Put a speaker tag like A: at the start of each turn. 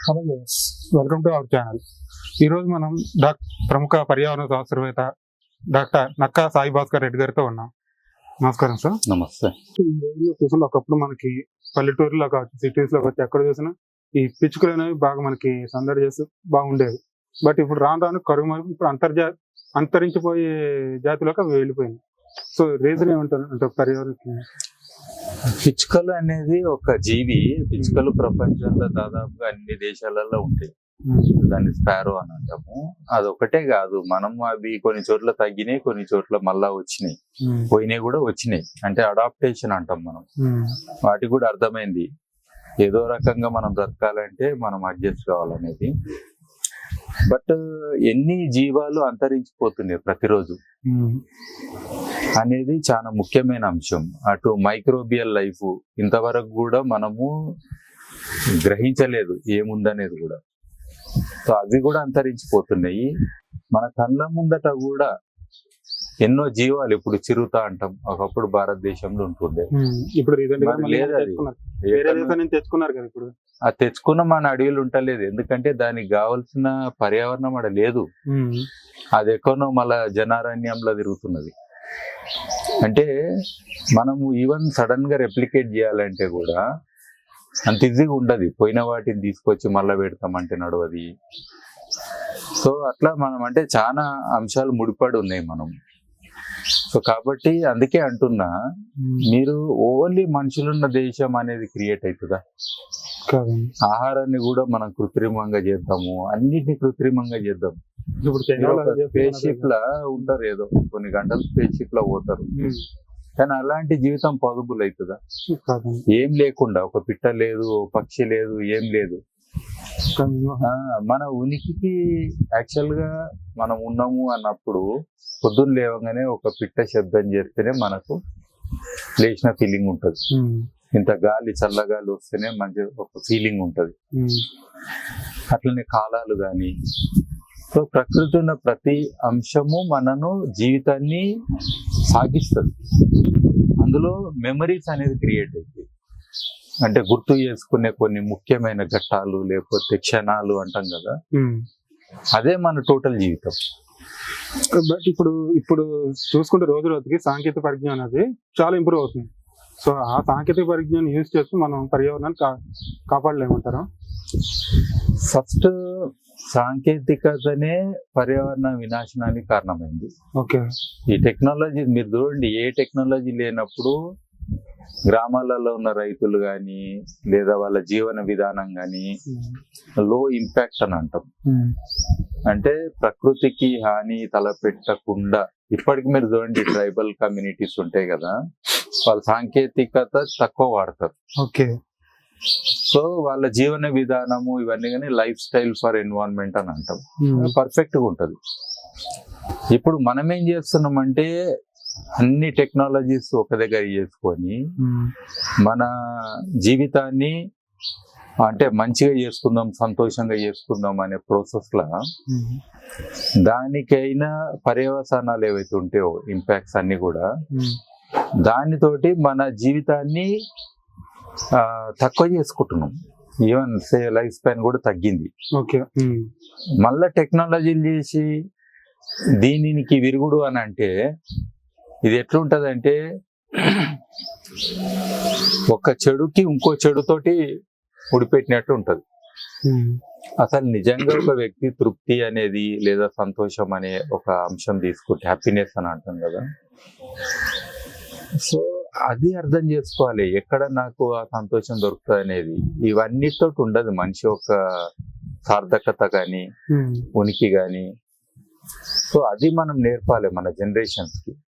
A: Hello viewers, welcome to our channel. ఈరోజు మనం ప్రముఖ పర్యావరణ శాస్త్రవేత్త డాక్టర్ నక్కా సాయి భాస్కర్ రెడ్డి గారితో ఉన్నాం. నమస్కారం సార్.
B: నమస్తే.
A: ఈ రోజుల్లో చూసిన ఒకప్పుడు మనకి పల్లెటూరులో కావచ్చు, సిటీస్లో కావచ్చు, ఎక్కడ చూసినా ఈ పిచ్చుకలు అనేవి బాగా మనకి సందడి చేస్తూ బాగుండేవి. బట్ ఇప్పుడు రాను రాను కరువు మరి ఇప్పుడు అంతరించిపోయే జాతిలోకి అవి వెళ్ళిపోయింది. సో రీజన్ ఏమంటారు అంటే పర్యావరణకి?
B: పిచ్చుకలు అనేది ఒక జీవి. పిచ్చుకలు ప్రపంచంలో దాదాపుగా అన్ని దేశాలలో ఉంటాయి. దాన్ని స్పారో అని అంటాము. అదొకటే కాదు, మనం అవి కొన్ని చోట్ల తగ్గినాయి, కొన్ని చోట్ల మళ్ళా వచ్చినాయి, పోయినాయి కూడా వచ్చినాయి. అంటే అడాప్టేషన్ అంటాం మనం. వాటికి కూడా అర్థమైంది ఏదో రకంగా మనం బ్రతకాలంటే మనం అడ్జస్ట్ కావాలనేది. బట్ ఎన్ని జీవాలు అంతరించిపోతున్నాయి ప్రతిరోజు అనేది చాలా ముఖ్యమైన అంశం. అటు మైక్రోబియల్ లైఫ్ ఇంతవరకు కూడా మనము గ్రహించలేదు ఏముందనేది కూడా. సో అవి కూడా అంతరించిపోతున్నాయి. మన కళ్ళ ముందట కూడా ఎన్నో జీవాలు ఇప్పుడు చిరుత అంటాం, ఒకప్పుడు భారతదేశంలో ఉంటుండే.
A: ఇప్పుడు
B: తెచ్చుకున్నారు కదా ఇప్పుడు. ఆ తెచ్చుకున్న మన అడవిలు ఉంటలేదు, ఎందుకంటే దానికి కావాల్సిన పర్యావరణం అక్కడ లేదు. అది ఎక్కడో మళ్ళా జనారణ్యంలో తిరుగుతున్నది. అంటే మనము ఈవెన్ సడన్ గా రెప్లికేట్ చేయాలంటే కూడా అంత ఈజీగా ఉండదు. పోయిన వాటిని తీసుకొచ్చి మళ్ళా పెడతామంటే నడవది. సో అట్లా మనం అంటే చాలా అంశాలు ముడిపడి ఉన్నాయి మనం. సో కాబట్టి అందుకే అంటున్నా, మీరు ఓన్లీ మనుషులున్న దేశం అనేది క్రియేట్ అవుతుందా? ఆహారాన్ని కూడా మనం కృత్రిమంగా చేద్దాము, అన్నిటిని కృత్రిమంగా చేద్దాం. ఇప్పుడు స్పేస్ షిప్ లా ఉంటారు, ఏదో కొన్ని గంటలు స్పేస్ షిప్ లా పోతారు, కానీ అలాంటి జీవితం పాసిబుల్ అవుతుందా? ఏం లేకుండా, ఒక పిట్ట లేదు, పక్షి లేదు, ఏం లేదు. మన ఉనికికి యాక్చువల్ గా మనం ఉన్నాము అన్నప్పుడు పొద్దున్న లేవగానే ఒక పిట్ట శబ్దం చేస్తేనే మనకు లేచిన ఫీలింగ్ ఉంటది. ఇంత గాలి, చల్లగాలి వస్తేనే మంచి ఒక ఫీలింగ్ ఉంటది. అట్లనే కాలాలు కానీ. సో ప్రకృతి ఉన్న ప్రతి అంశము మనను జీవితాన్ని సాగిస్తుంది. అందులో మెమరీస్ అనేది క్రియేట్ అవుతాయి. అంటే గుర్తు చేసుకునే కొన్ని ముఖ్యమైన ఘట్టాలు లేకపోతే క్షణాలు అంటాం కదా, అదే మన టోటల్ జీవితం.
A: బట్ ఇప్పుడు చూసుకుంటే రోజు రోజుకి సాంకేతిక పరిజ్ఞానం అనేది చాలా ఇంప్రూవ్ అవుతుంది. సో ఆ సాంకేతిక పరిజ్ఞానం యూజ్ చేస్తూ మనం పర్యావరణాన్ని కాపాడలేమంటారా?
B: ఫస్ట్ సాంకేతికతనే పర్యావరణ వినాశనానికి కారణమైంది.
A: ఓకే. ఈ
B: టెక్నాలజీ మీరు చూడండి, ఏ టెక్నాలజీ లేనప్పుడు గ్రామాలలో ఉన్న రైతులు కానీ లేదా వాళ్ళ జీవన విధానం కానీ లో ఇంపాక్ట్ అని అంటాం. అంటే ప్రకృతికి హాని తలపెట్టకుండా. ఇప్పటికి మీరు చూడండి, ట్రైబల్ కమ్యూనిటీస్ ఉంటాయి కదా, వాళ్ళ సాంకేతికత తక్కువ వాడతారు.
A: ఓకే.
B: సో వాళ్ళ జీవన విధానము ఇవన్నీ కానీ లైఫ్ స్టైల్ ఫర్ ఎన్విరాన్మెంట్ అని అంటాం, పర్ఫెక్ట్ గా ఉంటది. ఇప్పుడు మనం ఏం చేస్తున్నామంటే అన్ని టెక్నాలజీస్ ఒక దగ్గర చేసుకొని మన జీవితాన్ని అంటే మంచిగా చేసుకుందాం, సంతోషంగా చేసుకుందాం అనే ప్రాసెస్ లా దానికైనా పర్యవసానాలు ఏవైతే ఉంటాయో ఇంపాక్ట్స్ అన్ని కూడా దానితోటి మన జీవితాన్ని తక్కువ చేసుకుంటున్నాం. ఈవెన్ లైఫ్ స్పాన్ కూడా తగ్గింది.
A: ఓకే.
B: మళ్ళా టెక్నాలజీలు చేసి దీనికి విరుగుడు అని అంటే ఇది ఎట్లుంటదంటే ఒక చెడుకి ఇంకో చెడుతోటి ముడిపెట్టినట్టు ఉంటది. అసలు నిజంగా ఒక వ్యక్తి తృప్తి అనేది లేదా సంతోషం అనే ఒక అంశం తీసుకుంటే హ్యాపీనెస్ అని అంటాం కదా, సో అది అర్థం చేసుకోవాలి. ఎక్కడ నాకు ఆ సంతోషం దొరుకుతుంది అనేది ఇవన్నిటితో ఉండదు. మనిషి ఒక సార్థకత కానీ ఉనికి కానీ. సో అది మనం నేర్పాలి మన జనరేషన్స్ కి.